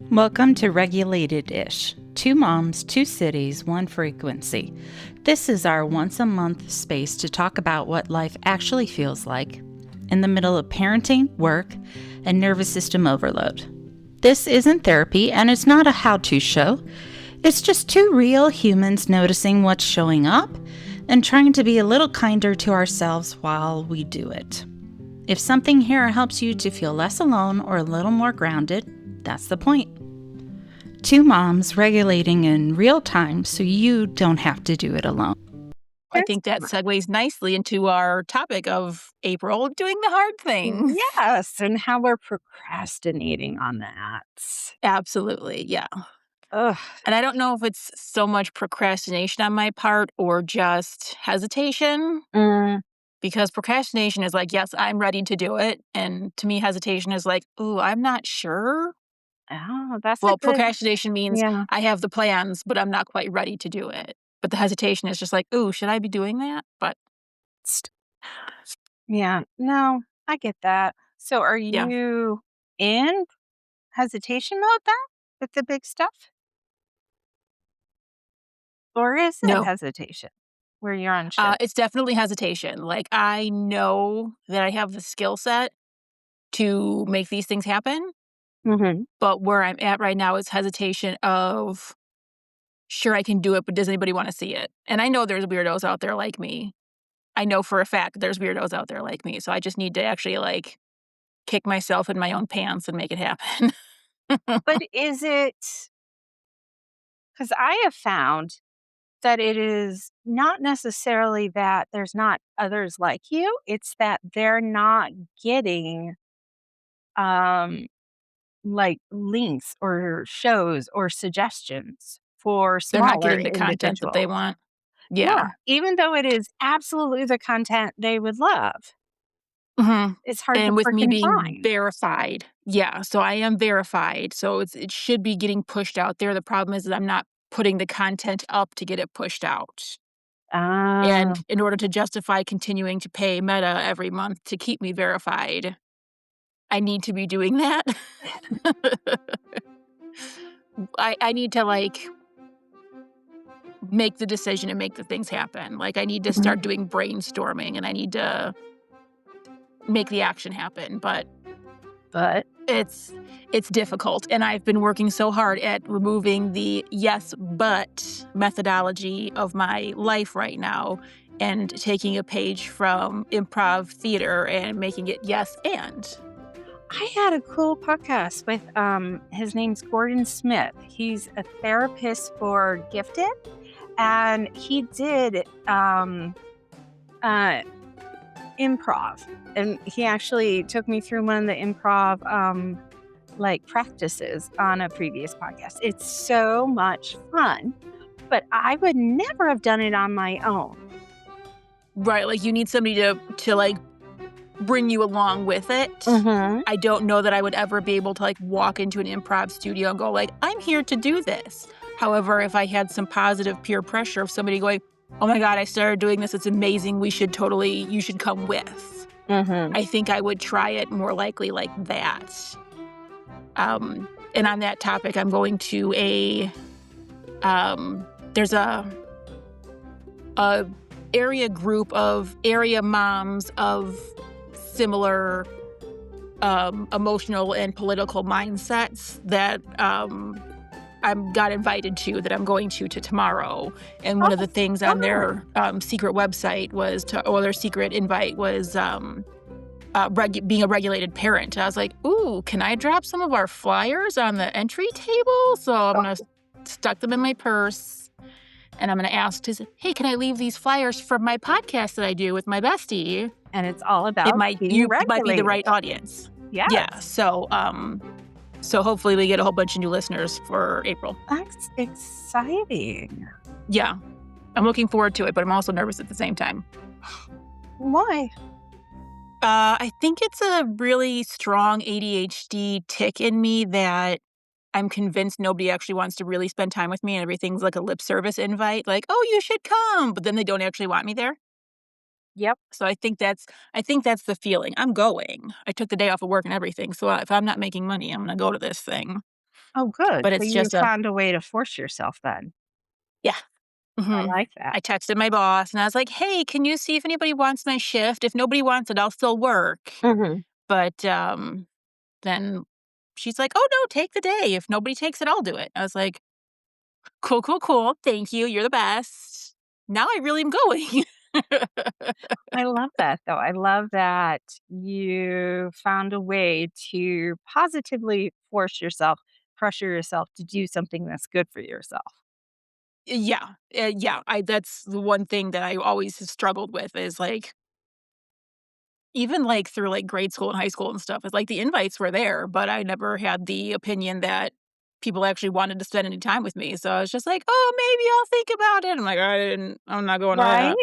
Welcome to Regulated-ish. Two moms, two cities, one frequency. This is our once a month space to talk about what life actually feels like in the middle of parenting, work, and nervous system overload. This isn't therapy and it's not a how-to show. It's just two real humans noticing what's showing up and trying to be a little kinder to ourselves while we do it. If something here helps you to feel less alone or a little more grounded, that's the point. Two moms regulating in real time so you don't have to do it alone. I think that segues nicely into our topic of April, doing the hard things. Yes, and how we're procrastinating on that. Absolutely, yeah. Ugh. And I don't know if it's so much procrastination on my part or just hesitation, because procrastination is like, yes, I'm ready to do it. And to me, hesitation is like, ooh, I'm not sure. Oh, that's Well, a good, procrastination means yeah. I have the plans, but I'm not quite ready to do it. But the hesitation is just like, ooh, should I be doing that? But Yeah, no, I get that. So are yeah, you in hesitation mode then with the big stuff? Or is it no. hesitation where you're unsure? It's definitely hesitation. Like, I know that I have the skill set to make these things happen, Mm-hmm. but where I'm at right now is hesitation of, sure, I can do it, but does anybody want to see it? And I know there's weirdos out there like me. I know for a fact there's weirdos out there like me. So I just need to actually like kick myself in my own pants and make it happen. But is it, because I have found that it is not necessarily that there's not others like you, it's that they're not getting um like links or shows or suggestions for They're not smaller getting the content that they individuals. want. Yeah. Yeah, even though it is absolutely the content they would love, Mhm. it's hard to And with me freaking being find. verified, yeah, so I am verified, so it should be getting pushed out there. The problem is that I'm not putting the content up to get it pushed out. Ah, And in order to justify continuing to pay Meta every month to keep me verified, I need to be doing that. I need to, like, make the decision and make the things happen. Like, I need to mhm. start doing brainstorming, and I need to make the action happen, but But It's it's difficult, and I've been working so hard at removing the "yes, but" methodology of my life right now and taking a page from improv theater and making it "yes, and." I had a cool podcast with his name's Gordon Smith. He's a therapist for gifted, and he did uh improv, and he actually took me through one of the improv like practices on a previous podcast. It's so much fun, but I would never have done it on my own. Right, like, you need somebody to, like, bring you along with it. Mm-hmm. I don't know that I would ever be able to, like, walk into an improv studio and go, like, "I'm here to do this." However, if I had some positive peer pressure of somebody going, "Oh my god, I started doing this, it's amazing, you should come with." Mm-hmm. I think I would try it more likely like that. And on that topic, I'm going to there's a area group of area moms of similar emotional and political mindsets that I got invited to that I'm going to tomorrow. And one of the things on their secret website or their secret invite was being a regulated parent. I was like, ooh, can I drop some of our flyers on the entry table? So I'm going to stuck them in my purse. And I'm going to ask, hey, can I leave these flyers from my podcast that I do with my bestie? And it's all about You being might be the regulated. right audience. Yes. Yeah. So hopefully we get a whole bunch of new listeners for April. That's exciting. Yeah. I'm looking forward to it, but I'm also nervous at the same time. Why? I think it's a really strong ADHD tick in me that I'm convinced nobody actually wants to really spend time with me and everything's like a lip service invite, like, oh, you should come, but then they don't actually want me there. Yep. So I think that's the feeling. I'm going. I took the day off of work and everything. So if I'm not making money, I'm going to go to this thing. Oh, good. But So it's you just a found a way to force yourself then. yeah. I Mhm. like that. I texted my boss and I was like, "Hey, can you see if anybody wants my shift? If nobody wants it, I'll still work." Mhm. But, then she's like, "Oh, no, take the day. If nobody takes it, I'll do it." I was like, "Cool, cool, cool. Thank you. You're the best." Now I really am going. I love that, though. I love that you found a way to positively force yourself, pressure yourself to do something that's good for yourself. Yeah, yeah, I that's the one thing that I always have struggled with is, like, even, like, through, like, grade school and high school and stuff, it's like the invites were there, but I never had the opinion that people actually wanted to spend any time with me, so I was just like, "Oh, maybe I'll think about it." I'm like, I'm not going to Right? that."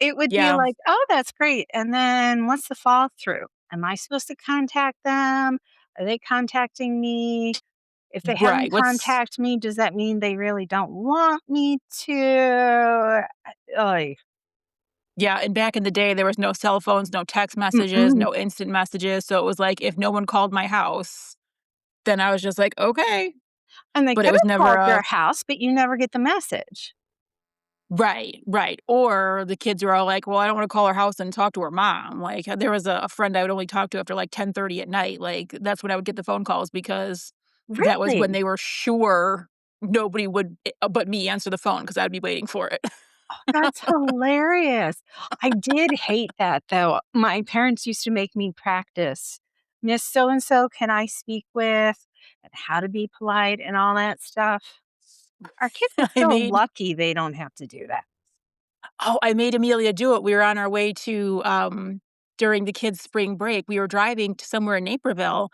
It would be Yeah, like, "Oh, that's great." And then what's the follow through? Am I supposed to contact them? Are they contacting me? If they right, haven't what's contacted me, does that mean they really don't want me to? Oy. yeah, and back in the day, there was no cell phones, no text messages, Mm-mm. no instant messages, so it was like, if no one called my house, then I was just like, "Okay," And they but it could was have never called a your house, but you never get the message. right, right, or the kids were all like, "Well, I don't wanna call her house and talk to her mom." Like, there was a friend I would only talk to after, like, 10:30 at night, like, that's when I would get the phone calls because that was when Really? they were sure nobody would but me answer the phone because 'cause I'd be waiting for it. That's hilarious. I did hate that, though. My parents used to make me practice, "Miss so and so, can I speak with?" and how to be polite and all that stuff. Our kids are I so made lucky they don't have to do that. I made Amelia do it. We were on our way to, during the kids' spring break, we were driving to somewhere in Naperville,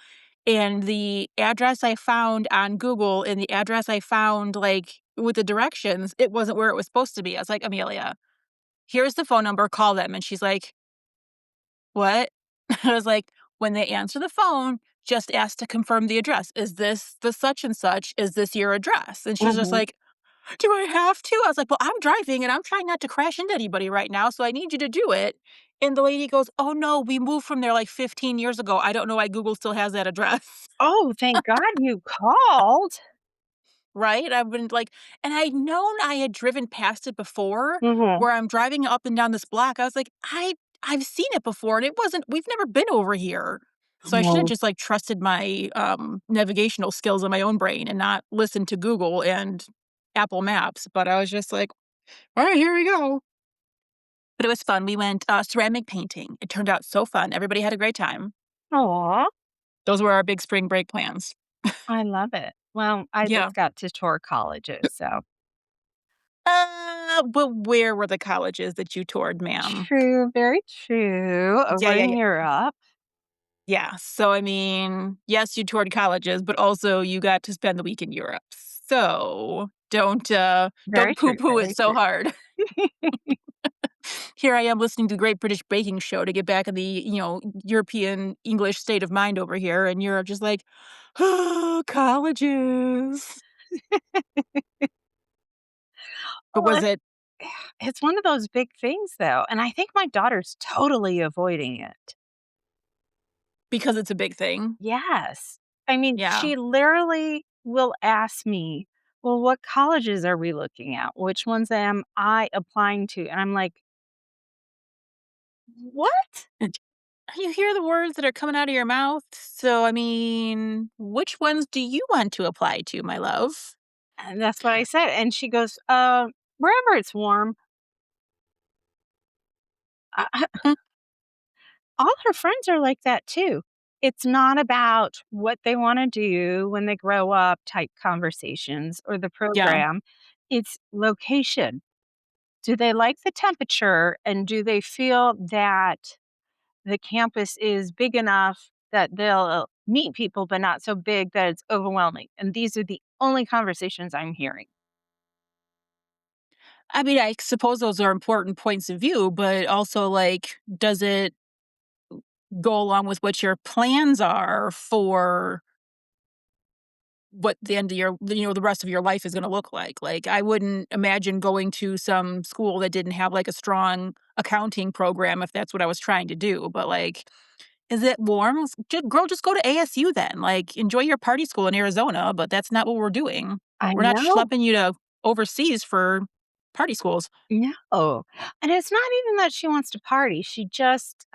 and the address I found on Google and the address I found, like, with the directions, it wasn't where it was supposed to be. I was like, "Amelia, here's the phone number, call them." And she's like, "What?" I was like, "When they answer the phone, just ask to confirm the address. Is this the such and such? Is this your address?" And she's just Mhm. like, "Do I have to?" I was like, "Well, I'm driving and I'm trying not to crash into anybody right now, so I need you to do it." And the lady goes, "Oh, no, we moved from there like 15 years ago. I don't know why Google still has that address." Oh, thank God you called. Right? I've been like and I'd known I had driven past it before Mhm. where I'm driving up and down this block. I was like, I've seen it before and it wasn't we've never been over here." So I should have Oh. just like trusted my navigational skills in my own brain and not listened to Google and Apple Maps. But I was just like, all right, here we go. But it was fun. We went, ceramic painting. It turned out so fun. Everybody had a great time. Aw, Those were our big spring break plans. I love it. Well, I Yeah. just got to tour colleges, so But where were the colleges that you toured, ma'am? true, very true, Yeah, over yeah, in yeah. Europe. Yeah. So, I mean, yes, you toured colleges, but also you got to spend the week in Europe. So Very don't true, poo-poo it very so true. hard. Here I am listening to the Great British Baking Show to get back in the, European English state of mind over here, and you're just like, "Oh, colleges." But Well, was it it's one of those big things, though, and I think my daughter's totally avoiding it. because it's a big thing? Yes. I mean, Yeah. she literally will ask me, "Well, what colleges are we looking at? Which ones am I applying to?" And I'm like, "What?" And you hear the words that are coming out of your mouth, so, I mean, which ones do you want to apply to, my love? And that's what I said, and she goes, wherever it's warm." Huh, All her friends are like that too. It's not about what they wanna do when they grow up type conversations or the yeah. program. It's location. Do they like the temperature, and do they feel that the campus is big enough that they'll meet people, but not so big that it's overwhelming? And these are the only conversations I'm hearing. I mean, I suppose those are important points of view, but also, like, does it go along with what your plans are for what the end of your the rest of your life is gonna look like? Like, I wouldn't imagine going to some school that didn't have, like, a strong accounting program if that's what I was trying to do, but, like, Is it warm? Girl, just go to ASU then. Like, enjoy your party school in Arizona, but that's not what we're doing. I We're not know. schlepping you to overseas for party schools. No. And it's not even that she wants to party. She just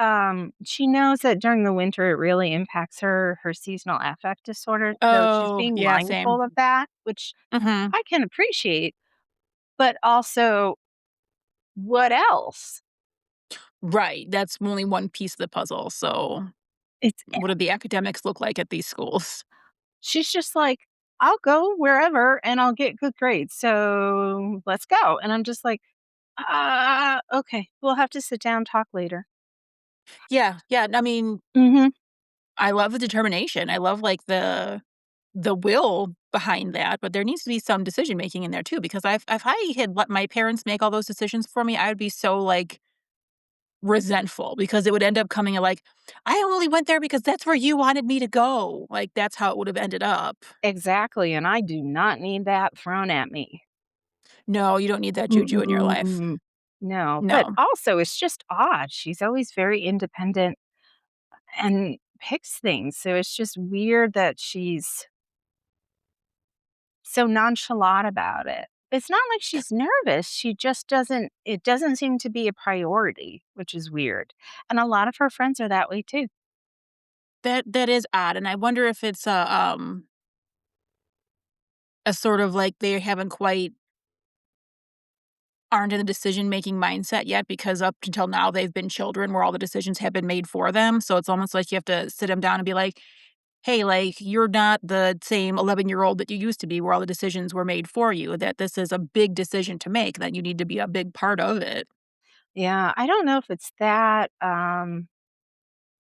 she knows that during the winter it really impacts her seasonal affect disorder. So she's Oh, being yeah, same. mindful of that, which Mhm. I can appreciate. But also, what else? Right, that's only one piece of the puzzle, so It's what do the academics look like at these schools? she's just like, "I'll go wherever and I'll get good grades. So let's go." And I'm just like, okay. We'll have to sit down, talk later." Yeah, yeah, I mean, Mhm. I love the determination. I love, like, the will behind that, but there needs to be some decision making in there too, because if I had let my parents make all those decisions for me, I would be so, like, resentful because it would end up coming like, "I only went there because that's where you wanted me to go." Like, that's how it would have ended up. Exactly, and I do not need that thrown at me. No, you don't need that juju in your life. Mm-mm. No, but No. also it's just odd. She's always very independent and picks things, so it's just weird that she's so nonchalant about it. It's not like she's nervous, she just doesn't it doesn't seem to be a priority, which is weird, and a lot of her friends are that way too. That is odd, and I wonder if it's a sort of like they haven't quite aren't in a decision-making mindset yet because up until now, they've been children where all the decisions have been made for them, so it's almost like you have to sit them down and be like, "Hey, like, you're not the same 11-year-old that you used to be where all the decisions were made for you, that this is a big decision to make, that you need to be a big part of it." Yeah, I don't know if it's that,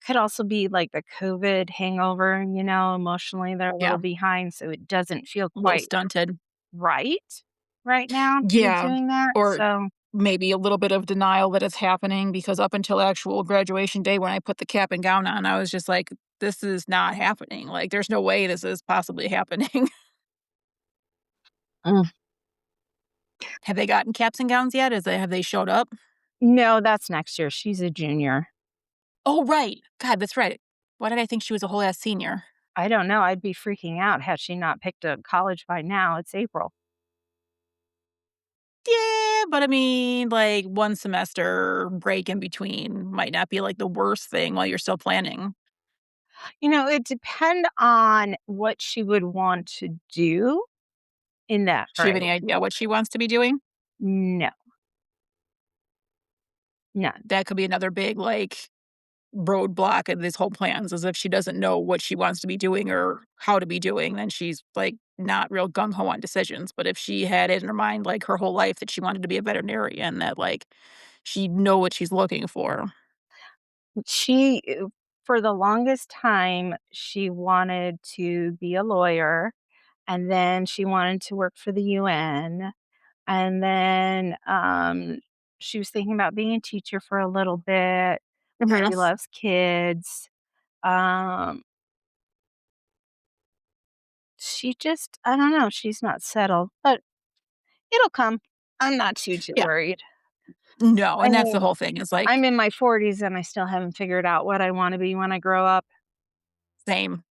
could also be like the COVID hangover, emotionally they're a little Yeah, behind, so it doesn't feel a little quite stunted. right, right now to be Yeah, doing that, or so maybe a little bit of denial that it's happening because up until actual graduation day when I put the cap and gown on, I was just like, "This is not happening, like, there's no way this is possibly happening." mm. Have they gotten caps and gowns yet? Is they have they showed up? No, that's next year, she's a junior. Oh, right. God, that's right. Why did I think she was a whole ass senior? I don't know, I'd be freaking out had she not picked a college by now, it's April. Yeah, but I mean, like, 1 semester break in between might not be, like, the worst thing while you're still planning. It depend on what she would want to do in that Does she have break. any idea what she wants to be doing? No, none. That could be another big, like, roadblock in this whole plans, as if she doesn't know what she wants to be doing or how to be doing, then she's, like, not real gung ho on decisions, but if she had it in her mind, like, her whole life that she wanted to be a veterinarian, that, like, she'd know what she's looking for. She for the longest time, she wanted to be a lawyer, and then she wanted to work for the UN, and then, she was thinking about being a teacher for a little bit. Mhm. She loves kids. Um, she just I don't know, she's not settled, but it'll come. I'm not too Yeah. worried. No, I and that's mean, the whole thing, is like, I'm in my 40s and I still haven't figured out what I wanna be when I grow up. same.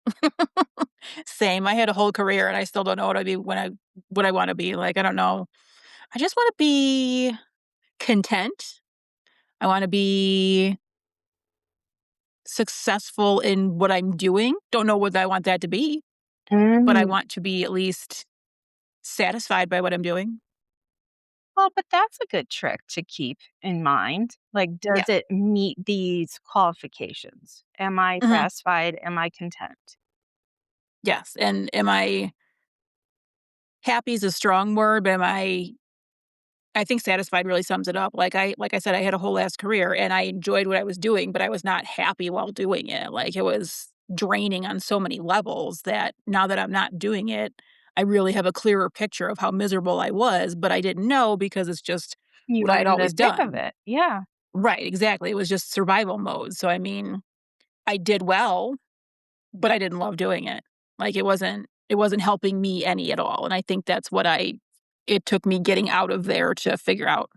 Same, I had a whole career and I still don't know what I wanna be, like, I don't know. I just wanna be content. I wanna be successful in what I'm doing. Don't know what I want that to be, but I Mm. want to be at least satisfied by what I'm doing. Well, but that's a good trick to keep in mind. Like, does Yeah. it meet these qualifications? Am I Mhm. satisfied? Am I content? Yes, and am I happy is a strong word, but I think satisfied really sums it up. Like I said, I had a whole ass career and I enjoyed what I was doing, but I was not happy while doing it. Like, it was draining on so many levels that now that I'm not doing it, I really have a clearer picture of how miserable I was, but I didn't know because it's just You what were I'd in the always thick of done. it. Yeah. Right, exactly. It was just survival mode. So I mean, I did well, but I didn't love doing it. Like, it wasn't helping me any at all. And I think that's what I it took me getting out of there to figure out.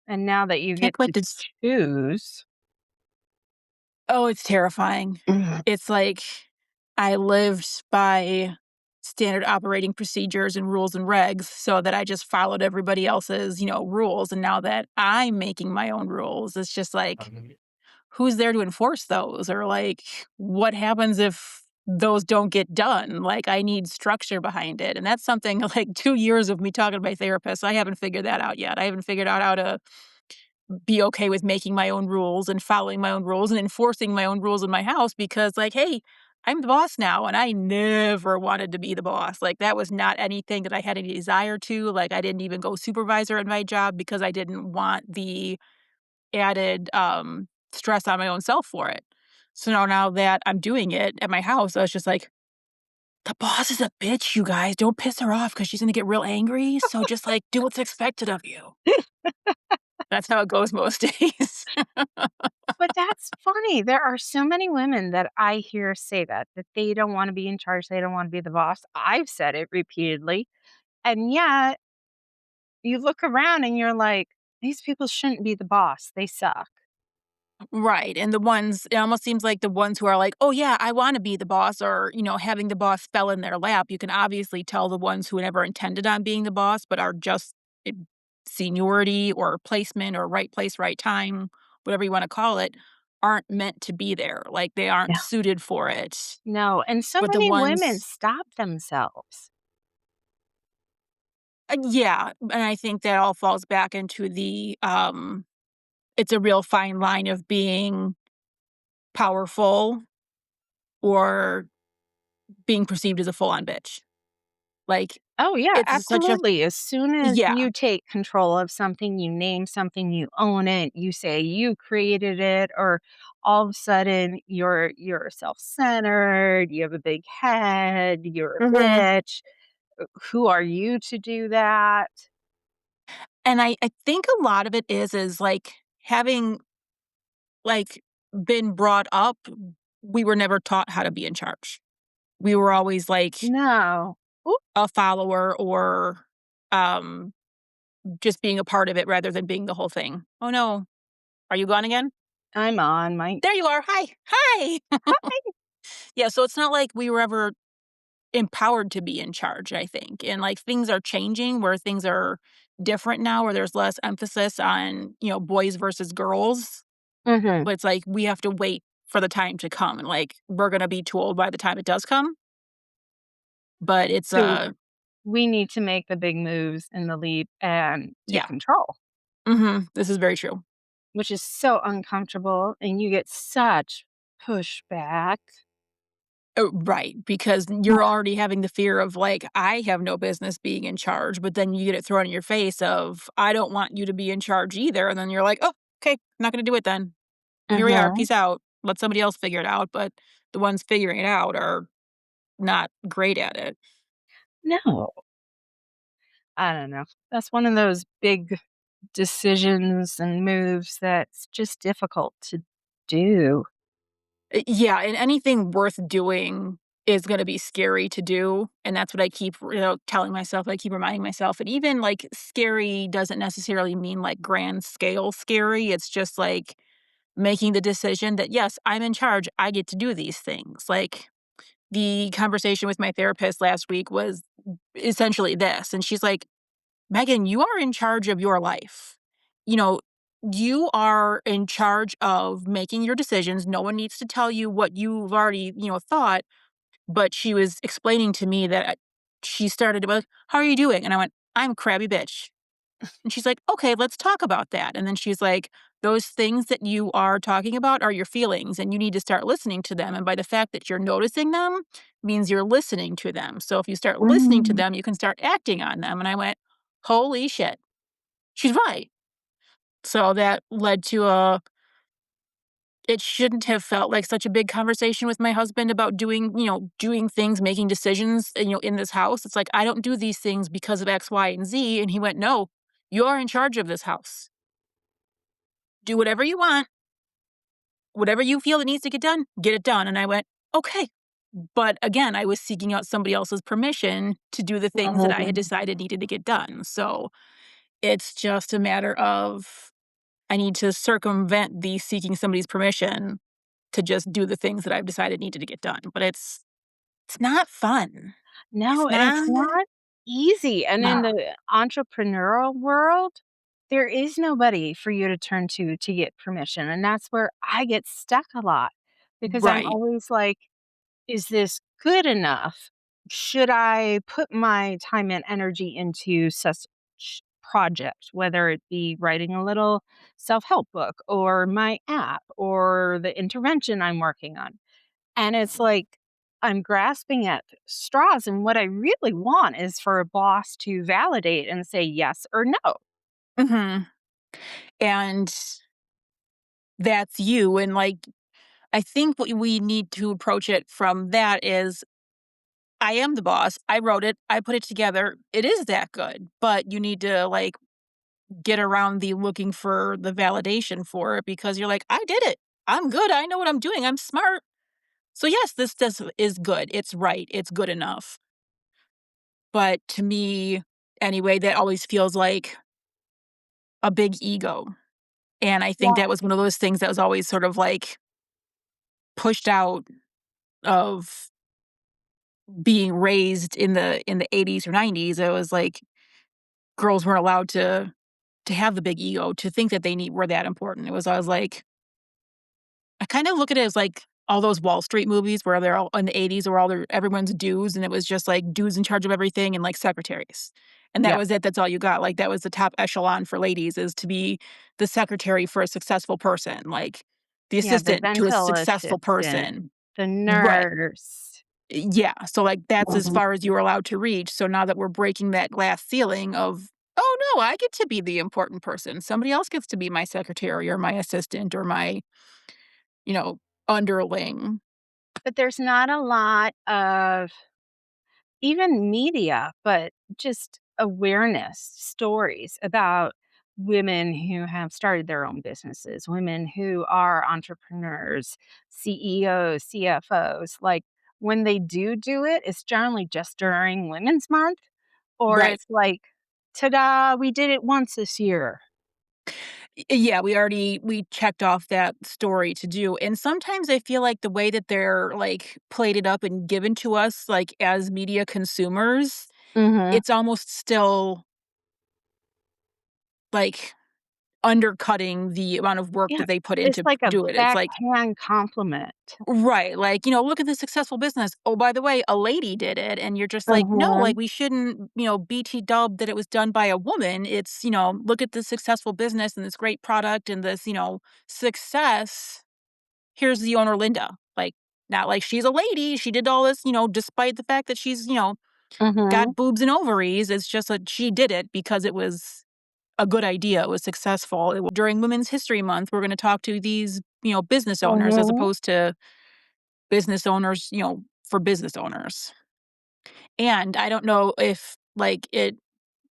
And now that you Can't get quite to choose, Oh, it's terrifying. Mhm. It's like I lived by standard operating procedures and rules and regs so that I just followed everybody else's, rules, and now that I'm making my own rules, it's just like, who's there to enforce those? Or, like, what happens if those don't get done? Like, I need structure behind it, and that's something like 2 years of me talking to my therapist, I haven't figured that out yet. I haven't figured out how to be okay with making my own rules and following my own rules and enforcing my own rules in my house because, like, hey, I'm the boss now, and I never wanted to be the boss. Like, that was not anything that I had any desire to. Like, I didn't even go supervisor at my job because I didn't want the added stress on my own self for it. So now that I'm doing it at my house, I was just like, the boss is a bitch, you guys. Don't piss her off because she's gonna get real angry. So just like do what's expected of you. That's how it goes most days. But that's funny. There are so many women that I hear say that they don't wanna be in charge, they don't wanna be the boss. I've said it repeatedly, and yet you look around and you're like, "These people shouldn't be the boss, they suck." Right, and the ones it almost seems like the ones who are like, "Oh, yeah, I wanna be the boss," or, having the boss fell in their lap, you can obviously tell the ones who never intended on being the boss, but are just eh, seniority or placement or right place, right time, whatever you wanna call it, aren't meant to be there, like, they aren't No. suited for it. No, and so But the many women ones stop themselves. yeah, and I think that all falls back into it's a real fine line of being powerful or being perceived as a full-on bitch. Like, Oh, yeah, it's such a absolutely. As soon as yeah. you take control of something, you name something, you own it, you say you created it, or all of a sudden you're self-centered, you have a big head, you're a Mhm. bitch. Who are you to do that? And I think a lot of it is, like, having, like, been brought up, we were never taught how to be in charge. We were always, like, No. Oop, a follower or, um, just being a part of it rather than being the whole thing. "Oh, no. Are you gone again? I'm on my There you are. Hi. Hi." Yeah, so it's not like we were ever empowered to be in charge, I think. And like things are changing where things are different now, where there's less emphasis on, boys versus girls. Mhm. But it's like we have to wait for the time to come. And like we're gonna be too old by the time it does come. But it's So we need to make the big moves and the leap and take yeah. control, This is very true. which is so uncomfortable, and you get such pushback. Right, because you're already having the fear of like, I have no business being in charge, but then you get it thrown in your face of I don't want you to be in charge either. And then you're like, oh, okay, not gonna do it then. Here we are, Mhm. peace out. Let somebody else figure it out, but the ones figuring it out are not great at it. No, I don't know. That's one of those big decisions and moves that's just difficult to do. Yeah, and anything worth doing is gonna be scary to do, and that's what I keep, telling myself, I keep reminding myself, and even, like, scary doesn't necessarily mean, like, grand scale scary, it's just, like, making the decision that, "Yes, I'm in charge, I get to do these things." Like, the conversation with my therapist last week was essentially this, and she's like, Megan, you are in charge of your life. You know, you are in charge of making your decisions. No one needs to tell you what you've already, thought. But she was explaining to me that she started about, how are you doing? And I went, I'm a crabby bitch. And she's like, okay, let's talk about that. And then she's like, those things that you are talking about are your feelings, and you need to start listening to them. And by the fact that you're noticing them means you're listening to them. So if you start listening to Mm. them, you can start acting on them. And I went, holy shit. She's right. So that led to it shouldn't have felt like such a big conversation with my husband about doing things, making decisions, in this house. It's like, I don't do these things because of X, Y, and Z. And he went, no, you are in charge of this house. Do whatever you want, whatever you feel that needs to get it done. And I went, okay. But again, I was seeking out somebody else's permission to do the things that I had Mhm. decided needed to get done. So it's just a matter of I need to circumvent the seeking somebody's permission to just do the things that I've decided needed to get done, but it's not fun. It's No, and it's not. not easy, and in No. the entrepreneurial world, there is nobody for you to turn to get permission, and that's where I get stuck a lot because I'm Right. always like, "Is this good enough? Should I put my time and energy into such project, whether it be writing a little self-help book or my app or the intervention I'm working on?" And it's like I'm grasping at straws, and what I really want is for a boss to validate and say yes or no. Mhm. And that's you, and, like, I think what we need to approach it from that is, I am the boss, I wrote it, I put it together, it is that good, but you need to, like, get around the looking for the validation for it because you're like, "I did it. I'm good, I know what I'm doing, I'm smart. So, yes, this is good, it's right, it's good enough." But to me, anyway, that always feels like a big ego, and I think Yeah. that was one of those things that was always sort of, like, pushed out of being raised in the '80s or '90s. It was like girls weren't allowed to have the big ego, to think that they need were that important. It was I was like I kind of look at it as like all those Wall Street movies where they're all in the '80s where all their everyone's dudes and it was just like dudes in charge of everything and like secretaries. And that Yeah. was it. That's all you got. Like that was the top echelon for ladies is to be the secretary for a successful person, like the Yeah, the assistant to a dental successful assistant, person. the Right. nurse. Yeah, so, like, that's as Mhm. far as you were allowed to reach, so now that we're breaking that glass ceiling of, "Oh, no, I get to be the important person. Somebody else gets to be my secretary or my assistant or my, you know, underling." But there's not a lot of even media, but just awareness stories about women who have started their own businesses, women who are entrepreneurs, CEOs, CFOs. Like when they do it, it's generally just during Women's Month, or Right. it's like, ta da, we did it once this year. Yeah, we checked off that story to do, and sometimes I feel like the way that they're, like, plated up and given to us, like, as media consumers, Hmm. it's almost still, like, undercutting the amount of work Yeah. that they put in It's to like a do it. It's like backhand compliment. right, like, look at this successful business. Oh, by the way, a lady did it, and you're just like, "No, Hmm. like, we shouldn't, BT dub that it was done by a woman. It's, look at this successful business and this great product and this, success. Here's the owner, Linda." Like, not like she's a lady, she did all this, despite the fact that she's, Hmm. got boobs and ovaries. It's just that she did it because it was a good idea, it was successful. During Women's History Month, we're gonna talk to these, business owners as Hmm. opposed to business owners, for business owners. And I don't know if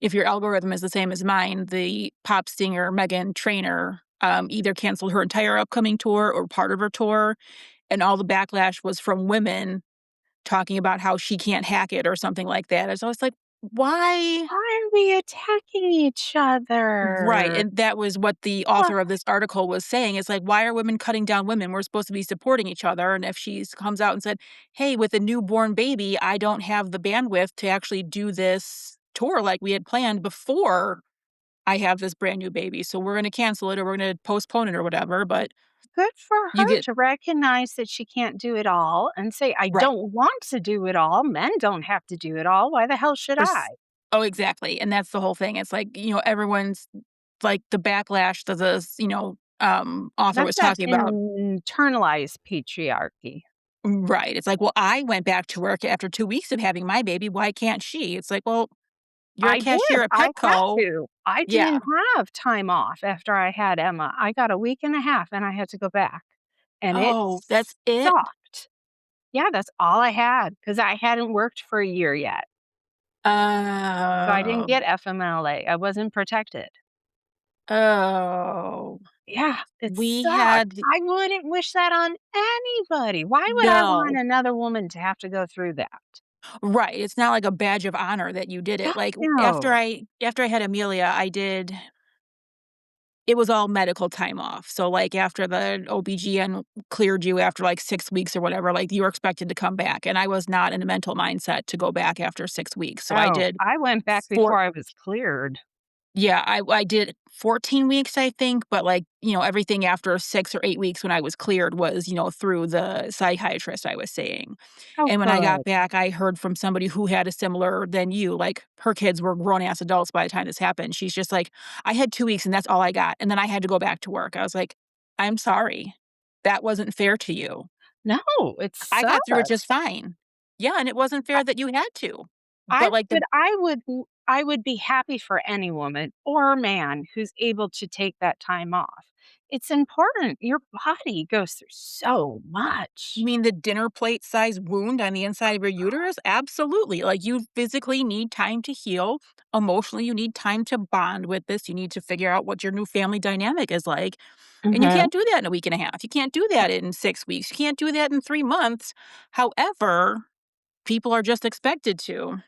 if your algorithm is the same as mine, the pop singer Meghan Trainor either canceled her entire upcoming tour or part of her tour, and all the backlash was from women talking about how she can't hack it or something like that. I was always like, why? Why are we attacking each Right, other? and that was what the Wha author of this article was saying. It's like, why are women cutting down women? We're supposed to be supporting each other, and if she comes out and said, "Hey, with a newborn baby, I don't have the bandwidth to actually do this tour like we had planned before I have this brand new baby, so we're gonna cancel it or we're gonna postpone it or whatever," but Good for you her get to recognize that she can't do it all and say, "I right. don't want to do it all. Men don't have to do it all. Why the hell should I?" Oh, exactly, and that's the whole thing. It's like, everyone's like, the backlash that this, author That's was that talking about. internalized patriarchy. Right, it's like, "Well, I went back to work after 2 weeks of having my baby, why can't she?" It's like, "Well, you're a I cashier did. at I had Petco." to. I Yeah. didn't have time off after I had Emma. I got a week and a half and I had to go back, and it Oh, that's it? sucked. Yeah, that's all I had because I hadn't worked for a year yet. So I didn't Oh. get FMLA. I wasn't protected. Oh. Yeah, it We sucks. had I wouldn't wish that on anybody. Why would I want no. another woman to have to go through that? Right, it's not like a badge of honor that you did it, Heck like, no. after I had Amelia, I did it was all medical time off. So, like, after the OBGYN cleared you after, like, 6 weeks or whatever, like, you were expected to come back, and I was not in a mental mindset to go back after 6 weeks, so I Oh, did I went back 4 before I was cleared. yeah, I did 14 weeks, I think, but, like, everything after 6 or 8 weeks when I was cleared was, through the psychiatrist, I was saying. Oh, And when I got good. back, I heard from somebody who had a similar than you, like, her kids were grown-ass adults by the time this happened. She's just like, "I had 2 weeks, and that's all I got, and then I had to go back to work." I was like, "I'm sorry. That wasn't fair to you. No, it I got through it just sucks. fine." Yeah, and it wasn't I fair that you had to. I But, like, but the I would be happy for any woman or man who's able to take that time off. It's important. Your body goes through so You much. mean the dinner plate size wound on the inside of your uterus? Absolutely. Like, you physically need time to heal. Emotionally, you need time to bond with this. You need to figure out what your new family dynamic is like. And you Mhm. can't do that in a week and a half. You can't do that in 6 weeks. You can't do that in 3 months. However, people are just expected to.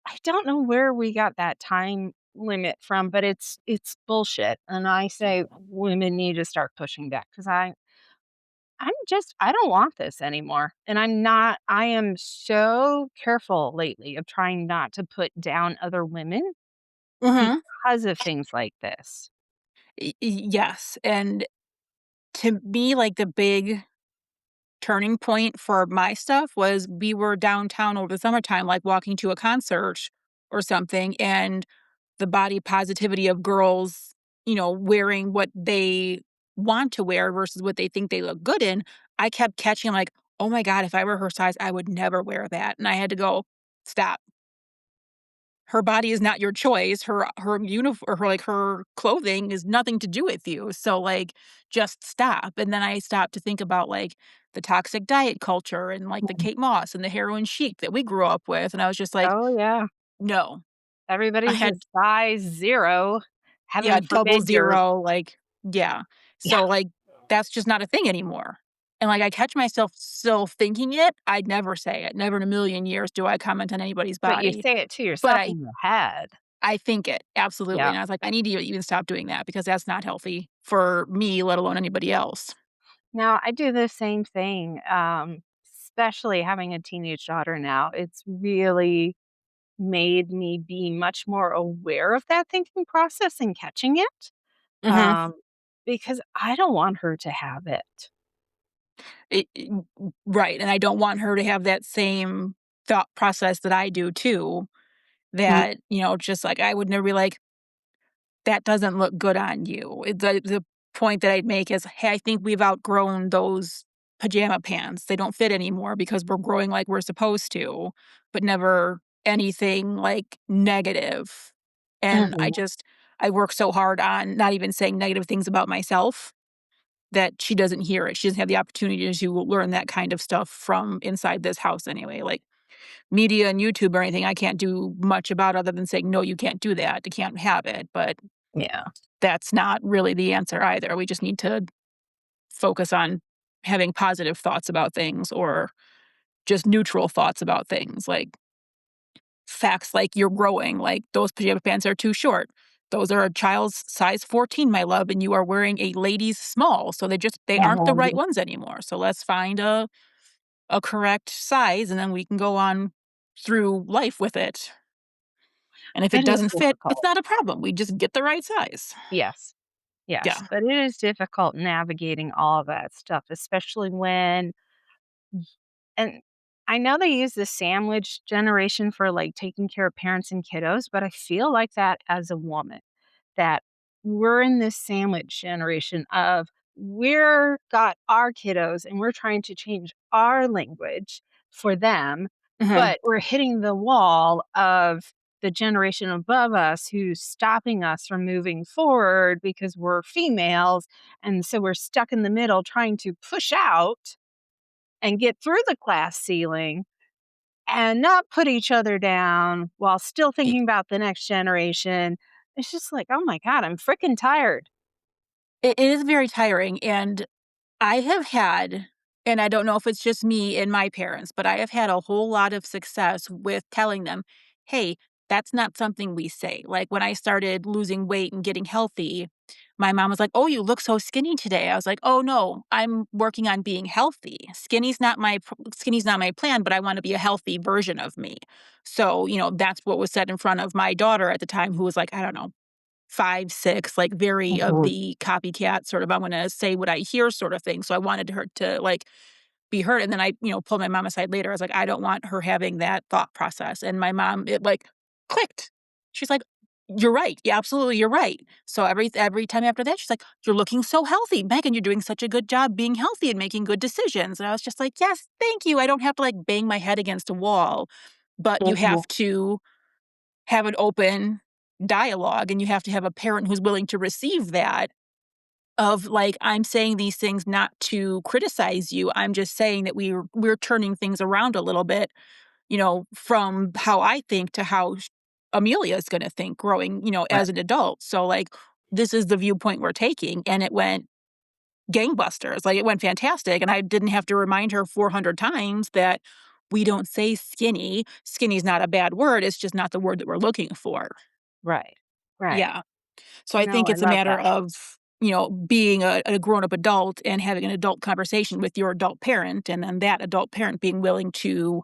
I don't know where we got that time limit from, but it's bullshit, and I say women need to start pushing back because I don't want this anymore, and I am so careful lately of trying not to put down other women Mhm. because of things like this. Yes. And to me, like, the big turning point for my stuff was we were downtown over the summertime, like, walking to a concert or something, and the body positivity of girls, wearing what they want to wear versus what they think they look good in, I kept catching, like, "Oh my god, if I were her size, I would never wear that." And I had to go, "Stop. Her body is not your choice. Her uniform or her clothing is nothing to do with you. So, like, just stop." And then I stopped to think about, like, the toxic diet culture and, like, the Mhm. Kate Moss and the heroin chic that we grew up with, and I was just like, Oh, yeah. "No." I Everybody's a had size 0. Yeah, Heaven double forbid you're 0, like, yeah. yeah, So, like, that's just not a thing anymore. And, like, I catch myself still thinking it. I'd never say it. Never in a million years do I comment on anybody's but you body, say it to but yourself in your head. I think it, absolutely, Yeah. and I was like, "I need to even stop doing that because that's not healthy for me, let alone anybody else." Now, I do the same thing, especially having a teenage daughter now. It's really made me be much more aware of that thinking process and catching it, Mhm. um, because I don't want her to have it. Right, and I don't want her to have that same thought process that I do too, Mm, that, just like, I would never be like, "That doesn't look good on you." The point that I'd make is, "Hey, I think we've outgrown those pajama pants. They don't fit anymore because we're growing like we're supposed to," but never anything, like, negative. And mhm. I work so hard on not even saying negative things about myself that she doesn't hear it. She doesn't have the opportunity to learn that kind of stuff from inside this house anyway. Like, media and YouTube or anything, I can't do much about other than saying, "No, you can't do that. You can't have it." But Yeah. that's not really the answer either. We just need to focus on having positive thoughts about things or just neutral thoughts about things, like facts like you're growing, like those pajama pants are too short. Those are a child's size 14, my love, and you are wearing a lady's small. So they aren't the right Mhm. ones anymore. So let's find a correct size and then we can go on through life with it. And if it It is doesn't fit, it's difficult. not a problem. We just get the right size. Yes. Yes, Yeah. but it is difficult navigating all of that stuff, especially when and I know they use the sandwich generation for, like, taking care of parents and kiddos, but I feel like that as a woman, that we're in this sandwich generation of we're got our kiddos and we're trying to change our language for them, Mhm. but we're hitting the wall of the generation above us who's stopping us from moving forward because we're females, and so we're stuck in the middle trying to push out and get through the glass ceiling and not put each other down while still thinking about the next generation. It's just like, oh my God, I'm freaking tired. It is very tiring, and I have had and I don't know if it's just me and my parents, but I have had a whole lot of success with telling them, "Hey, that's not something we say." Like, when I started losing weight and getting healthy, my mom was like, "Oh, you look so skinny today." I was like, "Oh, no, I'm working on being healthy. Skinny's not my plan, but I want to be a healthy version of me." So, that's what was said in front of my daughter at the time, who was like, I don't know, 5, 6, like very of Mhm. the copycat sort of, I'm gonna say what I hear sort of thing. So I wanted her to like be heard. And then I, pulled my mom aside later. I was like, I don't want her having that thought process. And my mom, it like clicked. She's like, "You're right. Yeah, absolutely, you're right." So every time after that, she's like, "You're looking so healthy, Megan. You're doing such a good job being healthy and making good decisions." And I was just like, "Yes, thank you. I don't have to like bang my head against a wall, but you Mhm. have to have an open dialogue, and you have to have a parent who's willing to receive that." Of like, I'm saying these things not to criticize you. I'm just saying that we're turning things around a little bit, from how I think to how Amelia is going to think growing, Right. as an adult. So like, this is the viewpoint we're taking, and it went gangbusters. Like, it went fantastic, and I didn't have to remind her 400 times that we don't say skinny. Skinny is not a bad word. It's just not the word that we're looking for. Right. Right. Yeah. So I No, think I it's a love matter that. of, being a grown-up adult and having an adult conversation with your adult parent, and then that adult parent being willing to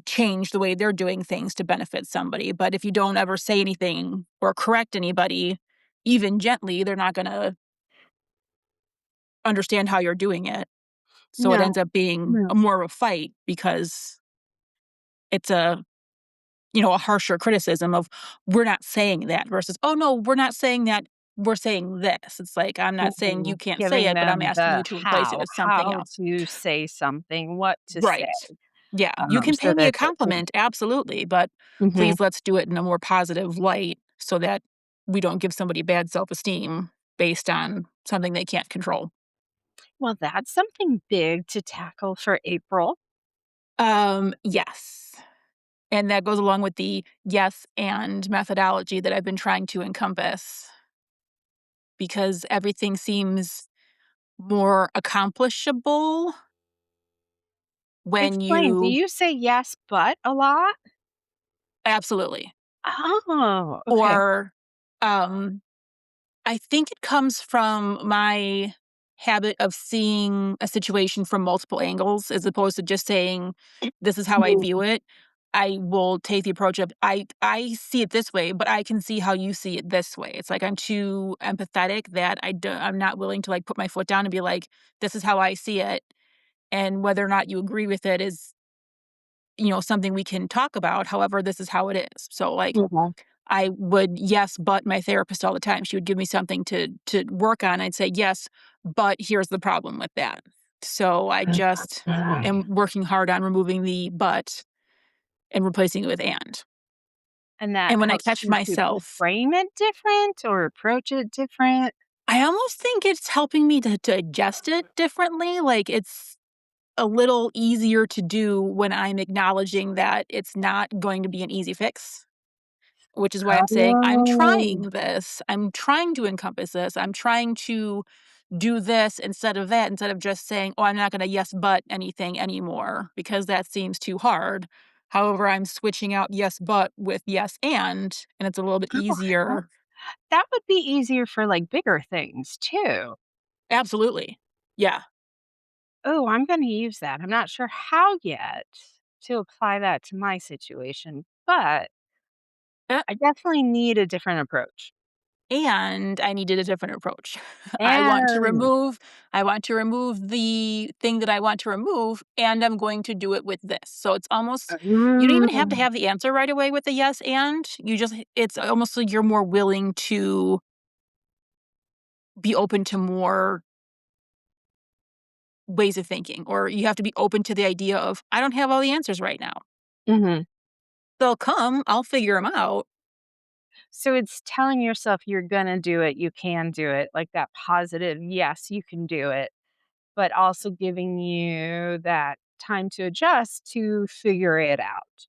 change the way they're doing things to benefit somebody. But if you don't ever say anything or correct anybody, even gently, they're not gonna understand how you're doing it. So it No, ends up being no. a more of a fight because it's a harsher criticism of, "We're not saying that," versus, "Oh, no, we're not saying that, we're saying this." It's like, I'm not saying you Mhm. can't say Giving it, but I'm them asking you the to replace it with something how else. to say something, what to say, Right. Yeah, you can so pay me a that they can. compliment, absolutely, but Mhm. please let's do it in a more positive light so that we don't give somebody bad self-esteem based on something they can't control. Well, that's something big to tackle for April. Yes. And that goes along with the yes and methodology that I've been trying to encompass because everything seems more accomplishable when Explain. Do you you say yes, but a lot? absolutely. Oh, okay. Or, um, I think it comes from my habit of seeing a situation from multiple angles as opposed to just saying, "This is how I Mhm. view it." I will take the approach of, "I see it this way, but I can see how you see it this way." It's like I'm too empathetic that I'm not willing to, like, put my foot down and be like, "This is how I see it, and whether or not you agree with it is, something we can talk about. However, this is how it is." So, like, Mhm. I would yes, but my therapist all the time. She would give me something to work on. I'd say, "Yes, but here's the problem with that." So I just am working hard on removing the "but" and replacing it with "and." And that And when I helps catch you to myself, frame it different or approach it different? I almost think it's helping me to digest it differently. Like, it's a little easier to do when I'm acknowledging that it's not going to be an easy fix. Which is why I'm saying, I'm Oh. trying this. I'm trying to encompass this. I'm trying to do this instead of that, instead of just saying, "Oh, I'm not gonna yes, but anything anymore," because that seems too hard. However, I'm switching out yes, but with yes, and it's a little bit Oh, that easier. that would be easier for, like, bigger things too. Absolutely. Yeah. Oh, I'm gonna use that. I'm not sure how yet to apply that to my situation, but Uh, I definitely need a different approach. and I needed a different approach. I want to And remove I want to remove the thing that I want to remove, and I'm going to do it with this. So it's almost you don't even have to mm, have the answer right away with the yes and. You just it's almost like you're more willing to be open to more ways of thinking, or you have to be open to the idea of, "I don't have all the answers right now. mhm. They'll come, I'll figure them out." So it's telling yourself you're gonna do it, you can do it, like that positive, "Yes, you can do it," but also giving you that time to adjust to figure it out.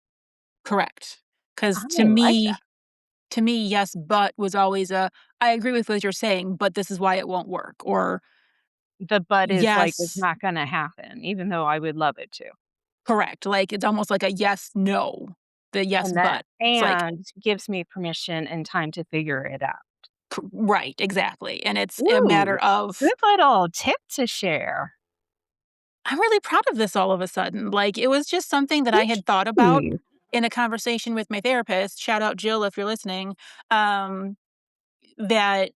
Correct. Because I like that. to me, yes, but was always a, "I agree with what you're saying, but this is why it won't work," or The "but" is like, it's "Yes." not gonna happen, even though I would love it to. Correct. Like, it's almost like a yes, no, the yes, And that but. It's like "and" gives me permission and time to figure it out. Right, exactly, and it's a matter Ooh, of good little tip to share. I'm really proud of this all of a sudden. Like, it was just something that I Thank had thought about you. in a conversation with my therapist, shout out Jill if you're listening, um, that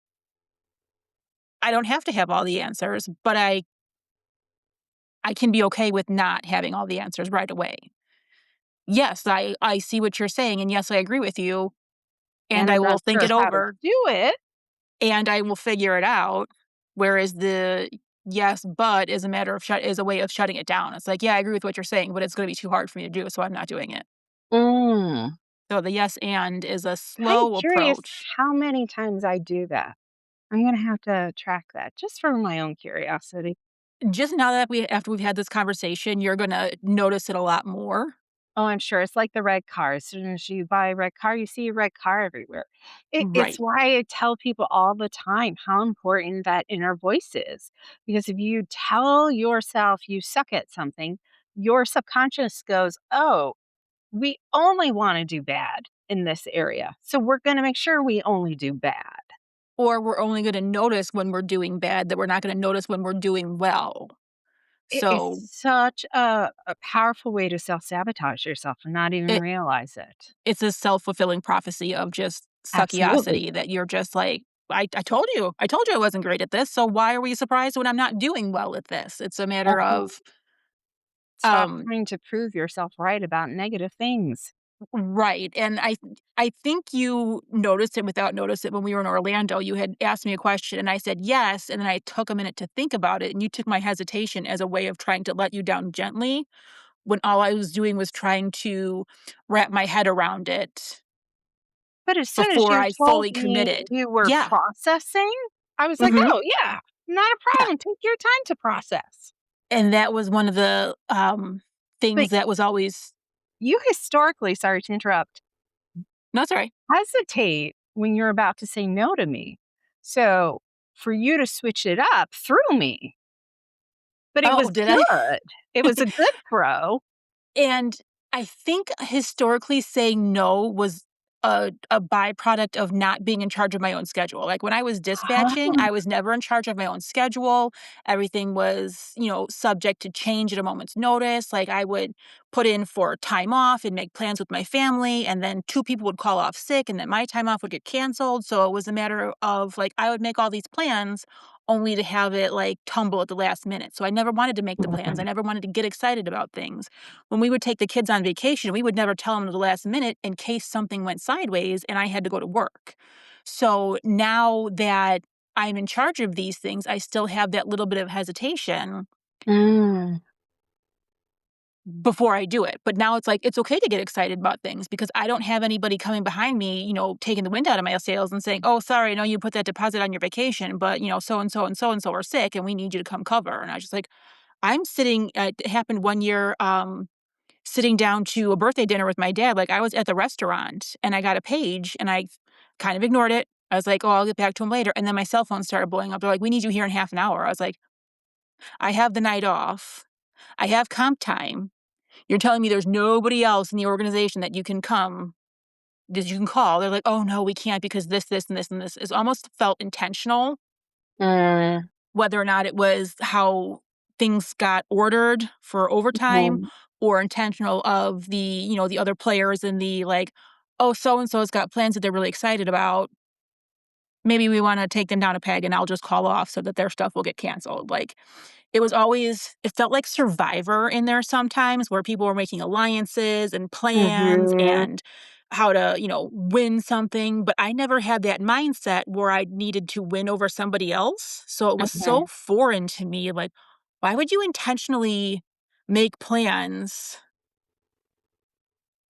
I don't have to have all the answers, but I can be okay with not having all the answers right away. Yes, I see what you're saying, and yes, I agree with you, and And I I'm will not think sure it how to over, do it. and I will figure it out, whereas the "yes, but" is a matter of is a way of shutting it down. It's like, "Yeah, I agree with what you're saying, but it's gonna be too hard for me to do, so I'm not doing it." Mm. So the "yes, and" is a I'm slow curious approach. how many times I do that. I'm gonna have to track that just for my own curiosity. Just now that after we've had this conversation, you're gonna notice it a lot more. Oh, I'm sure it's like the red car. As soon as you buy a red car, you see a red car everywhere. It's Right. why I tell people all the time how important that inner voice is. Because if you tell yourself you suck at something, your subconscious goes, "Oh, we only want to do bad in this area. So we're going to make sure we only do bad." Or we're only gonna notice when we're doing bad, that we're not gonna notice when we're doing well. It's So, such a powerful way to self sabotage yourself and not even it realize it. it's a self-fulfilling prophecy of just Absolutely. suckiosity that you're just like, I told you I wasn't great at this, so why are we surprised when I'm not doing well at this?" It's a matter Mhm. of, Stop um trying to prove yourself right about negative things. right, and I think you noticed it without notice it when we were in Orlando. You had asked me a question, and I said, "Yes," and then I took a minute to think about it, and you took my hesitation as a way of trying to let you down gently, when all I was doing was trying to wrap my head around it But as soon as before you I told fully me committed. you were Yeah. processing, I was like, Mhm. "Oh, yeah, not a Yeah. problem. Take your time to process." And that was one of the, But things that was always you historically, sorry to interrupt, no, sorry. hesitate when you're about to say no to me. So for you to switch it up threw me, but it was Oh, did I? good. It was a good throw. And I think historically saying no was a byproduct of not being in charge of my own schedule. Like when I was dispatching, I was never in charge of my own schedule. Everything was, subject to change at a moment's notice. Like I would put in for time off and make plans with my family, and then two people would call off sick, and then my time off would get canceled. So it was a matter of like I would make all these plans only to have it like tumble at the last minute. So I never wanted to make the plans. I never wanted to get excited about things. When we would take the kids on vacation, we would never tell them at the last minute in case something went sideways and I had to go to work. So now that I'm in charge of these things, I still have that little bit of hesitation Mm, before I do it. But now it's like, it's okay to get excited about things because I don't have anybody coming behind me, taking the wind out of my sails and saying, "Oh, sorry, I know you put that deposit on your vacation, but, so and so and so and so are sick and we need you to come cover." And I was just like, I'm sitting, it happened one year. Sitting down to a birthday dinner with my dad, like, I was at the restaurant and I got a page and I kind of ignored it. I was like, "Oh, I'll get back to him later." And then my cell phone started blowing up. They're like, "We need you here in half an hour." I was like, "I have the night off. I have comp time. You're telling me there's nobody else in the organization that you can call." They're like, "Oh, no, we can't because this, and this, and this." It's almost felt intentional, mm, whether or not it was how things got ordered for overtime mhm, or intentional of the other players and the like, "Oh, so and so's got plans that they're really excited about. Maybe we wanna take them down a peg and I'll just call off so that their stuff will get canceled." Like, it felt like Survivor in there sometimes where people were making alliances and plans mhm, and how to, win something, but I never had that mindset where I needed to win over somebody else, so it was so mhm. foreign to me, like, why would you intentionally make plans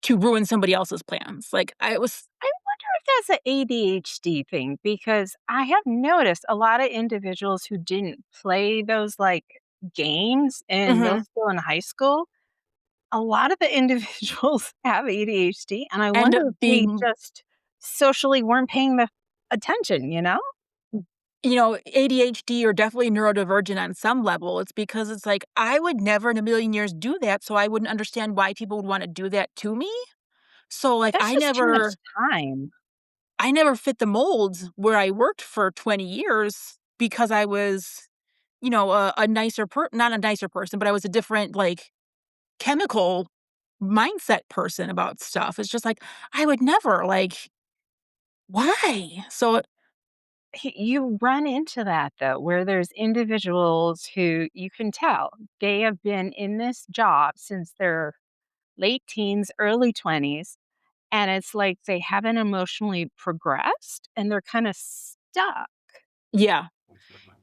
to ruin somebody else's plans? Like, I was I wonder if that's an ADHD thing because I have noticed a lot of individuals who didn't play those like games in middle Mhm. school and high school, a lot of the individuals have ADHD, and I End wonder up if they being just socially weren't paying the attention, you know? ADHD or definitely neurodivergent on some level. It's because it's like, I would never in a million years do that, so I wouldn't understand why people would wanna do that to me. So, like, That's just too much time. I never fit the molds where I worked for 20 years because I was, a nicer not a nicer person, but I was a different, like, chemical mindset person about stuff. It's just like, I would never, like, why? So You run into that though, where there's individuals who you can tell they have been in this job since their late teens, early 20s, and it's like they haven't emotionally progressed and they're kind of stuck. yeah.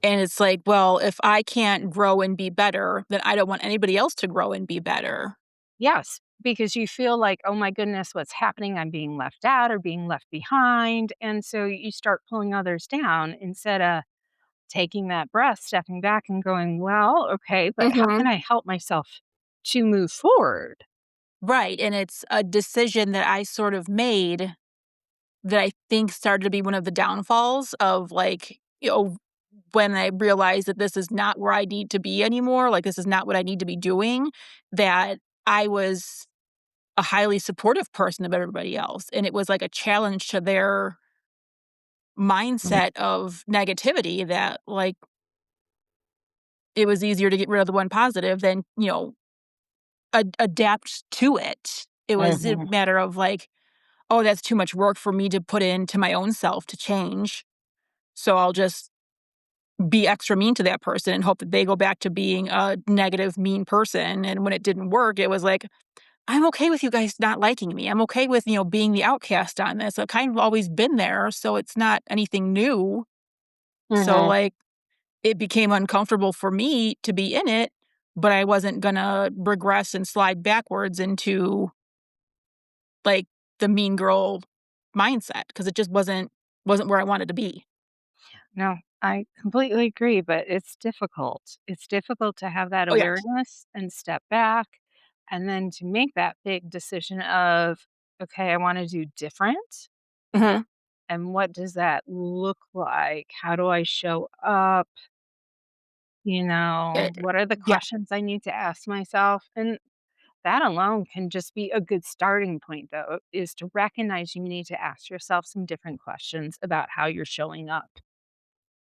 And it's like, well, if I can't grow and be better, then I don't want anybody else to grow and be better. Yes, because you feel like, oh my goodness, what's happening? I'm being left out or being left behind. And so you start pulling others down instead of taking that breath, stepping back and going, well, okay, but how can Mhm. I help myself to move forward? Right, and it's a decision that I sort of made that I think started to be one of the downfalls of, like, when I realized that this is not where I need to be anymore, like, this is not what I need to be doing, that I was a highly supportive person of everybody else, and it was like a challenge to their mindset of negativity that, like, it was easier to get rid of the one positive than, adapt to it. It was a Mhm. matter of, like, "Oh, that's too much work for me to put into my own self to change, so I'll just be extra mean to that person and hope that they go back to being a negative, mean person," and when it didn't work, it was like, "I'm okay with you guys not liking me. I'm okay with, being the outcast on this. I've kind of always been there, so it's not anything new." So, Mhm. like, it became uncomfortable for me to be in it, but I wasn't gonna regress and slide backwards into, like, the mean girl mindset because it just wasn't where I wanted to be. No, I completely agree, but it's difficult. It's difficult to have that Oh, yes. awareness and step back and then to make that big decision of, okay, I want to do different. Mhm. And what does that look like? How do I show up? Eh, What are the yeah. questions I need to ask myself? And that alone can just be a good starting point, though, is to recognize you need to ask yourself some different questions about how you're showing up.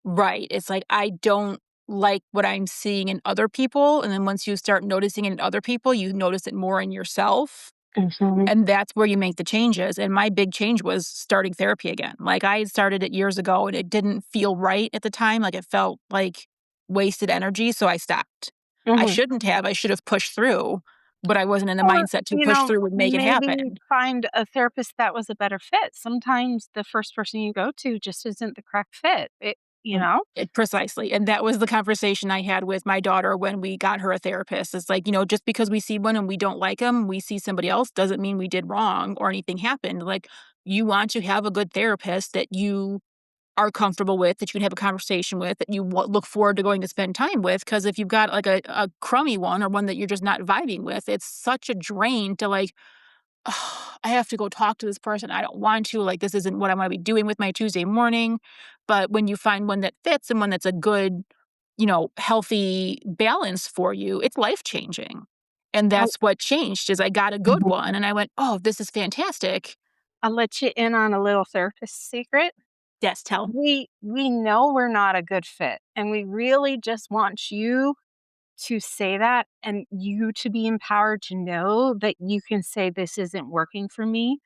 Right. It's like, I don't like what I'm seeing in other people, and then once you start noticing it in other people, you notice it more in yourself. Mhm. And that's where you make the changes, and my big change was starting therapy again. Like, I had started it years ago, and it didn't feel right at the time, like, it felt like wasted energy, so I stopped. I Mhm. shouldn't have, I should have pushed through, but I wasn't in the Or, mindset to push through and make it maybe happen. find a therapist that was a better fit. Sometimes the first person you go to just isn't the correct fit. Precisely, and that was the conversation I had with my daughter when we got her a therapist. It's like, just because we see one and we don't like them, we see somebody else doesn't mean we did wrong or anything happened. Like, you want to have a good therapist that you are comfortable with, that you can have a conversation with, that you look forward to going to spend time with. Because if you've got, like, a crummy one or one that you're just not vibing with, it's such a drain to, like, "Ugh, I have to go talk to this person. I don't want to. Like, this isn't what I want to be doing with my Tuesday morning." But when you find one that fits and one that's a good, healthy balance for you, it's life changing. And I'll, that's what changed is I got a good Mhm. one and I went, "Oh, this is fantastic." I'll let you in on a little therapist secret. Yes, tell. We know we're not a good fit, and we really just want you to say that and you to be empowered to know that you can say, "This isn't working for me."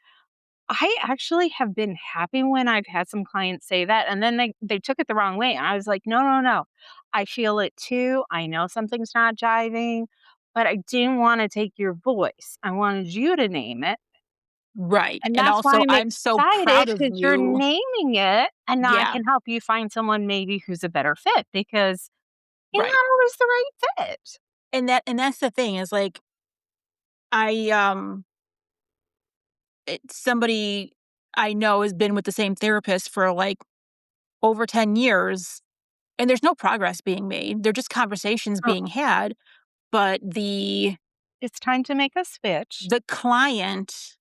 I actually have been happy when I've had some clients say that, and then they took it the wrong way, and I was like, "No, no, no. I feel it too. I know something's not jiving, but I didn't wanna take your voice. I wanted you to name it, Right. and And that's why also, I'm I'm so excited proud of because 'cause you're you. naming it, and now I Yeah, can help you find someone maybe who's a better fit because you're right. not always the right fit." And that's the thing is, like, I somebody I know has been with the same therapist for, like, over 10 years, and there's no progress being made. They're just conversations Uh, being had, but the it's time to make a switch. the client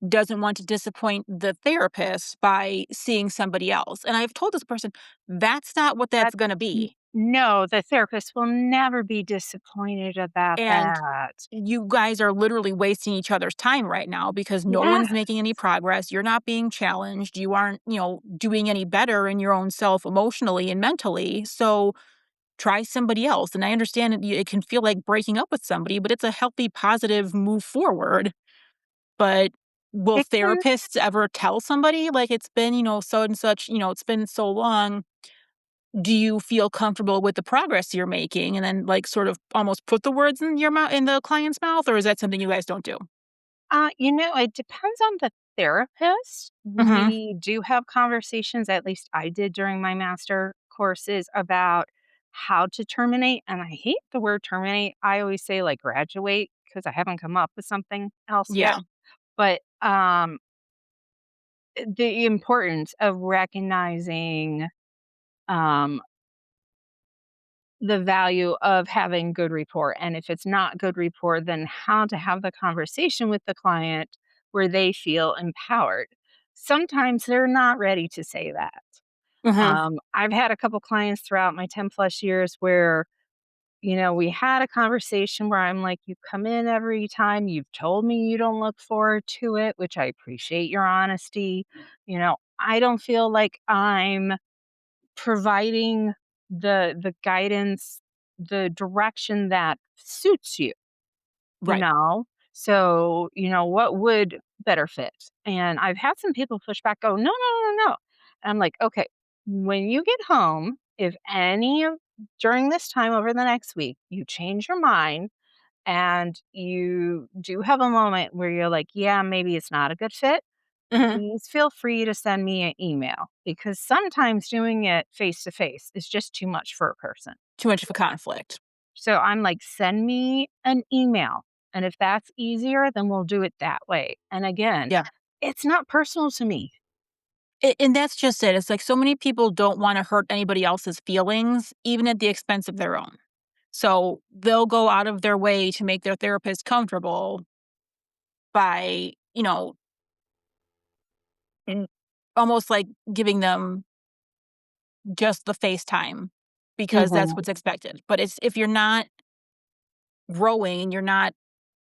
doesn't want to disappoint the therapist by seeing somebody else, and I've told this person, "That's not what that's That's gonna be." No, the therapist will never be disappointed about And that. you guys are literally wasting each other's time right now because no Yeah, one's making any progress. You're not being challenged. You aren't, doing any better in your own self emotionally and mentally. So try somebody else. And I understand it can feel like breaking up with somebody, but it's a healthy, positive move forward. But will it can therapists ever tell somebody like it's been, so and such, it's been so long? Do you feel comfortable with the progress you're making? And then like sort of almost put the words in your mouth, in the client's mouth, or is that something you guys don't do? it depends on the therapist. Hmm. We do have conversations, at least I did during my master courses, about how to terminate. And I hate the word terminate. I always say like graduate because I haven't come up with something else yet. Yeah. But the importance of recognizing um, the value of having good rapport. And if it's not good rapport, then how to have the conversation with the client where they feel empowered. Sometimes they're not ready to say that. Hmm. I've had a couple clients throughout my 10 plus years where, we had a conversation where I'm like, you come in every time, you've told me you don't look forward to it, which I appreciate your honesty. I don't feel like I'm providing the guidance, the direction that suits you, you Right. know? So, what would better fit? And I've had some people push back, go, no, no, no, no. And I'm like, okay, when you get home, if any of during this time over the next week, you change your mind and you do have a moment where you're like, yeah, maybe it's not a good fit, Hmm. please feel free to send me an email because sometimes doing it face to face is just too much for a person. Too much of a conflict. So I'm like, send me an email. And if that's easier, then we'll do it that way. And again, Yeah. it's not personal to me. And that's just it. It's like so many people don't want to hurt anybody else's feelings, even at the expense of their own. So they'll go out of their way to make their therapist comfortable by, and almost like giving them just the FaceTime because that's Hmm. what's expected. But it's if you're not growing and you're not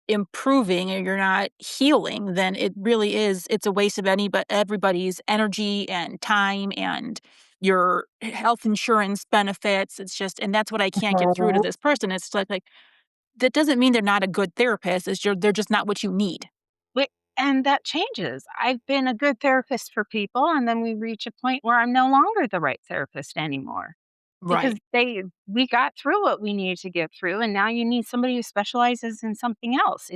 improving and you're not healing, then it really is it's a waste of everybody's energy and time and your health insurance benefits. It's just and that's what I can't get through to this person. It's like that doesn't mean they're not a good therapist. They're just not what you need. And that changes. I've been a good therapist for people, and then we reach a point where I'm no longer the right therapist anymore. Because Right. we got through what we needed to get through, and now you need somebody who specializes in something else.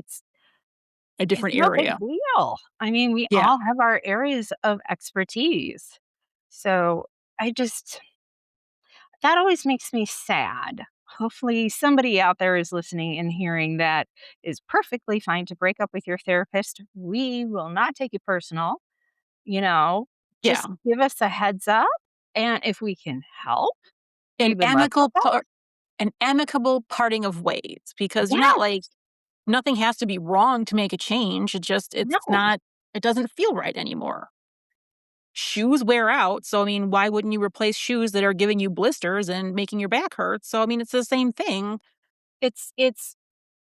A It's different no big area. deal. I mean, we Yeah. all have our areas of expertise. So, I just that always makes me sad. Hopefully, somebody out there is listening and hearing that is perfectly fine to break up with your therapist. We will not take it personal, you know, Yeah. just give us a heads up, and if we can help, An even less amicable help. part an amicable parting of ways because you're not like Yes. nothing has to be wrong to make a change. It's No. not it doesn't feel right anymore. Shoes wear out, so I mean, why wouldn't you replace shoes that are giving you blisters and making your back hurt? So I mean, it's the same thing. It's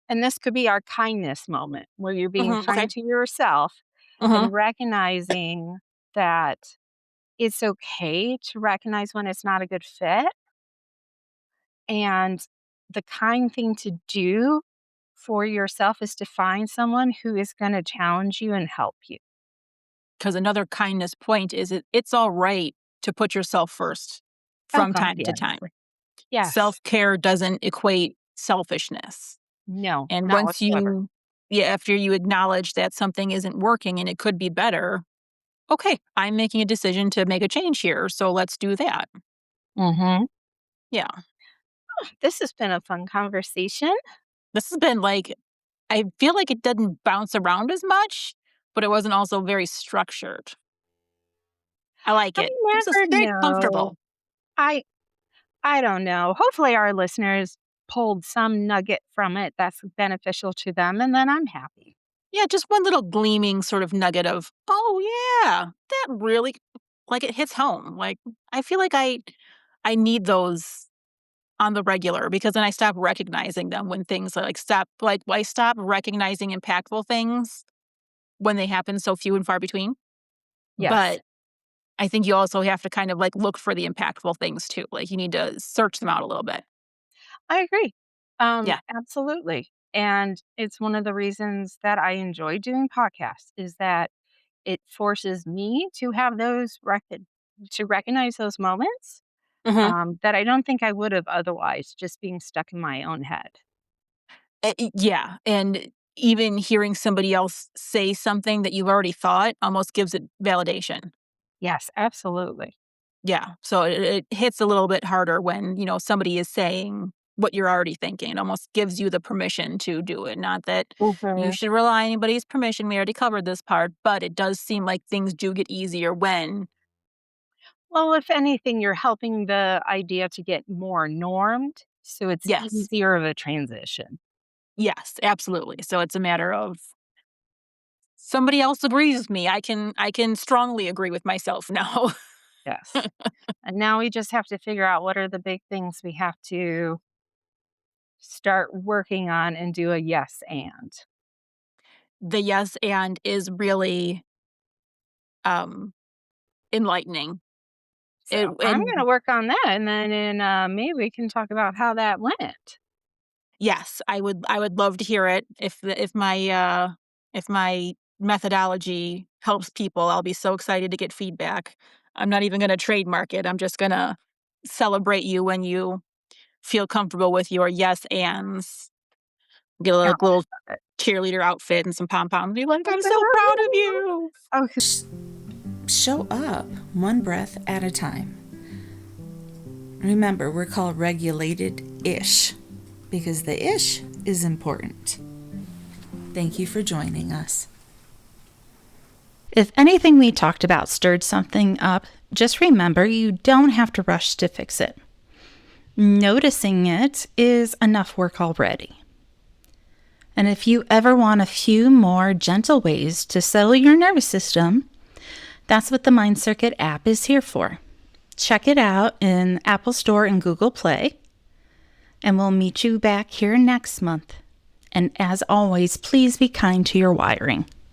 and this could be our kindness moment where you're being Mhm, okay. kind to yourself Mhm. and recognizing that it's okay to recognize when it's not a good fit. And the kind thing to do for yourself is to find someone who is going to challenge you and help you. Because another kindness point is it's all right to put yourself first Oh, from God, time to yes. time. Yes. Self-care doesn't equate selfishness. No, And not once whatsoever. you yeah, after you acknowledge that something isn't working and it could be better, okay, I'm making a decision to make a change here, so let's do that. Hmm. Yeah. This has been a fun conversation. This has been like I feel like it didn't bounce around as much, but it wasn't also very structured. I like I it. This is never very know. comfortable. I I don't know. Hopefully, our listeners pulled some nugget from it that's beneficial to them, and then I'm happy. Yeah, just one little gleaming sort of nugget of, "Oh, yeah, that really" like, it hits home. Like, I feel like I need those on the regular, because then I stop recognizing them when things I stop recognizing impactful things when they happen so few and far between. Yes, But I think you also have to kind of like look for the impactful things too. Like you need to search them out a little bit. I agree. Yeah. Absolutely. And it's one of the reasons that I enjoy doing podcasts is that it forces me to have to recognize those moments Hmm. that I don't think I would have otherwise, just being stuck in my own head. Yeah. And even hearing somebody else say something that you've already thought almost gives it validation. Yes, absolutely. Yeah. So it hits a little bit harder when, somebody is saying what you're already thinking. It almost gives you the permission to do it. Not that you Mhm. should rely on anybody's permission. We already covered this part, but it does seem like things do get easier when, Well, if anything, you're helping the idea to get more normed, so it's yes, easier of a transition. yes, absolutely. So it's a matter of somebody else agrees with me. I can strongly agree with myself now. Yes. And now we just have to figure out what are the big things we have to start working on and do a yes and. The yes and is really um enlightening. So It I'm going to and work on that, and then maybe we can talk about how that went. Yes, I would love to hear it. If my methodology helps people, I'll be so excited to get feedback. I'm not even gonna trademark it. I'm just gonna celebrate you when you feel comfortable with your yes ands. Get a Yeah. little cheerleader outfit and some pom poms. Be like, I'm so proud of you. Okay. Show up one breath at a time. Remember, we're called regulated ish because the ish is important. Thank you for joining us. If anything we talked about stirred something up, just remember you don't have to rush to fix it. Noticing it is enough work already. And if you ever want a few more gentle ways to settle your nervous system, that's what the Mind Circuit app is here for. Check it out in Apple Store and Google Play, and we'll meet you back here next month. And as always, please be kind to your wiring.